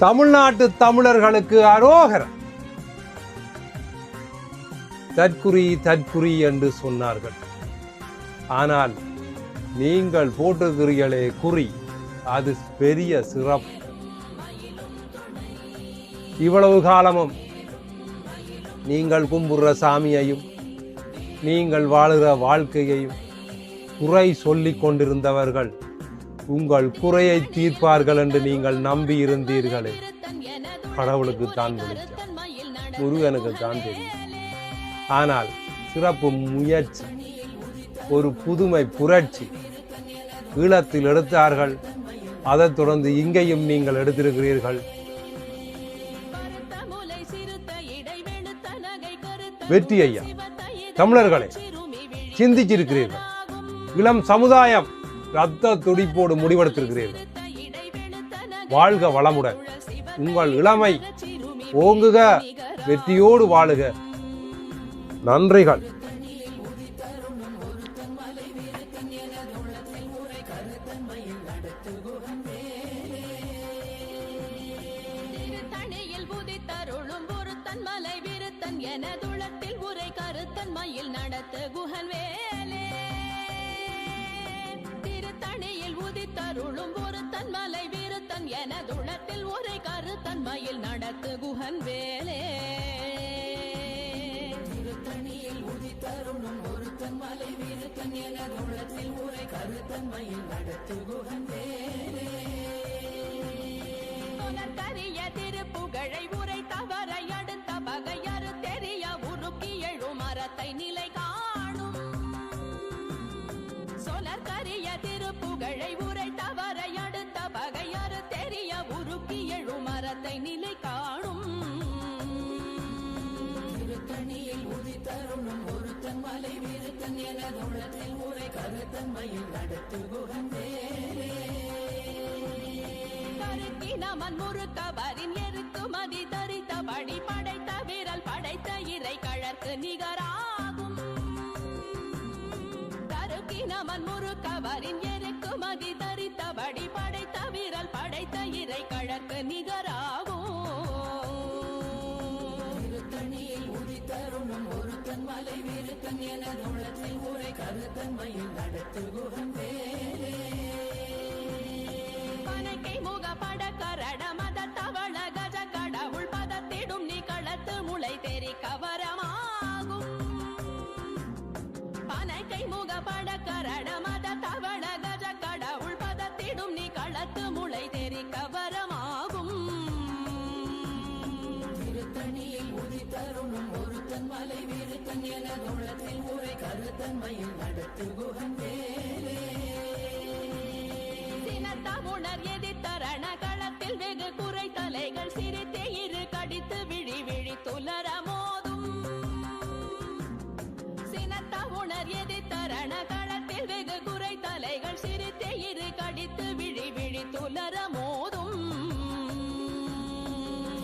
தமிழ்நாட்டு தமிழர்களுக்கு அரோகரம். தற்குறி தற்குறி என்று சொன்னார்கள். ஆனால் நீங்கள் போட்டுகிறீர்களே குறி, அது பெரிய சிறப்பு. இவ்வளவு காலமும் நீங்கள் கும்புற சாமியையும் நீங்கள் வாழுகிற வாழ்க்கையையும் குறை சொல்லிக் கொண்டிருந்தவர்கள் உங்கள் குறையை தீர்ப்பார்கள் என்று நீங்கள் நம்பி இருந்தீர்களே. கடவுளுக்கு தான் வெளிச்சம், முருகனுக்கு தான் தெரியும். ஆனால் சிறப்பு முயற்சி, ஒரு புதுமை புரட்சி ஈழத்தில் எடுத்தார்கள். அதைத் தொடர்ந்து இங்கேயும் நீங்கள் எடுத்திருக்கிறீர்கள். வெற்றி ஐயா, தமிழர்களை சிந்திச்சிருக்கிறீர்கள். இளம் சமுதாயம் ரத்த துடிப்போடு முடிவெடுத்திருக்கிறீர்கள். வாழ்க வளமுடன், உங்கள் இளமை ஓங்குக, வெற்றியோடு வாழுக. நன்றிகள். எனதுளத்தில் உரை கருத்தன் மயில் நடத்து குகன் வேலே. திருத்தணியில் உதித்தருளும் ஒருத்தன் மலை விருத்தன் எனதுளத்தில் உரை கருத்தன் மயில் நடத்து குகன் வேலே. திருத்தணியில் உதித்தருளும் ஒருத்தன் மலை விருத்தன் எனதுளத்தில் உரை கருத்தன் மயில் நடத்து குகன் வேலே. கரிய திருப்புகழை உரை தவறை அடுத்த பகையறு தெரிய உருக்கி எழும் மரத்தை நிலை காணும். சொலற்கரிய திருப்புகழை உரை தவறை அடுத்த பகையறு தெரிய உருக்கி எழும் மரத்தை நிலை காணும். திருத்தணியில் உதித்தருளும் ஒருத்தன் மலை விருத்தன் எனதுளத்தில் உரை கருத்தன் மயில் நடத்து குகன் வேலே. நமன் முறுக்கவரின் எருக்குமதி தரித்தபடி படைத்த வீரல் படைத்த இறை கழற்கு நிகராகும். தருக்கி நமன் முறுக்கவரின் எருக்குமதி தரித்தபடி படைத்த வீரல் படைத்த இறை கழற்கு நிகராகும். திருத்தணியில் உதித்தருளும் ஒருத்தன் மலை விருத்தன் எனதுளத்தில் உரை கருத்தன் மயில் நடத்து குகன் வேலே. முக பட கரட மத தவள கஜ கடவுள் பதத்திடும் நீ களத்து முளை தெரி கவரமாகும். பனைக்கை முக பட கரட மத தவள கஜ கடவுள் பதத்திடும் நீ களத்து முளை தெரி கவரமாகும். திருத்தணியில் உதித்தருளும் ஒருத்தன் மலை விருத்தன் எனதுளத்தில் உரை கருத்தன் மயில் நடத்து குகன் வேலே. உணர் எதிர்த்தரண களத்தில் வெகு குறை தலைகள் சிரித்தே இரு கடித்து விழி விழி துலர மோதும். சினத்த உணர் எதிர்த்தரண களத்தில் வெகு குறை தலைகள் சிரித்தே இரு கடித்து விழி விழி துலர மோதும்.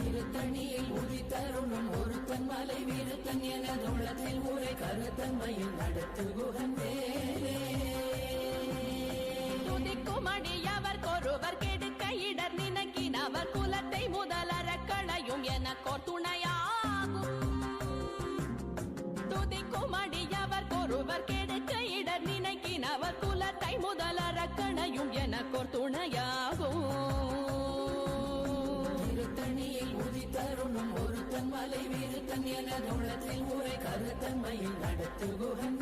திருத்தணியில் உதித்தருளும் ஒருத்தன் மலை விருத்தன் எனதுளத்தில் உரை கருத்தன் மயில் நடத்து குகன் வேலே. துதிக்குமடியவர் கொருவர் கெடுக்க இடர் நினைக்கினவர் குலத்தை முதலற களையும் எனக்கோர் துணையாகும். துதிக்குமடியவர் கொருவர் கெடுக்க இடர் நினைக்கினவர் குலத்தை முதலற களையும் எனக்கோர் துணையாகும். திருத்தணியில் உதித்தருளும் ஒருத்தன் மலை விருத்தன் எனதுளத்தில் உரை கருத்தன் மயில் நடத்து குகன்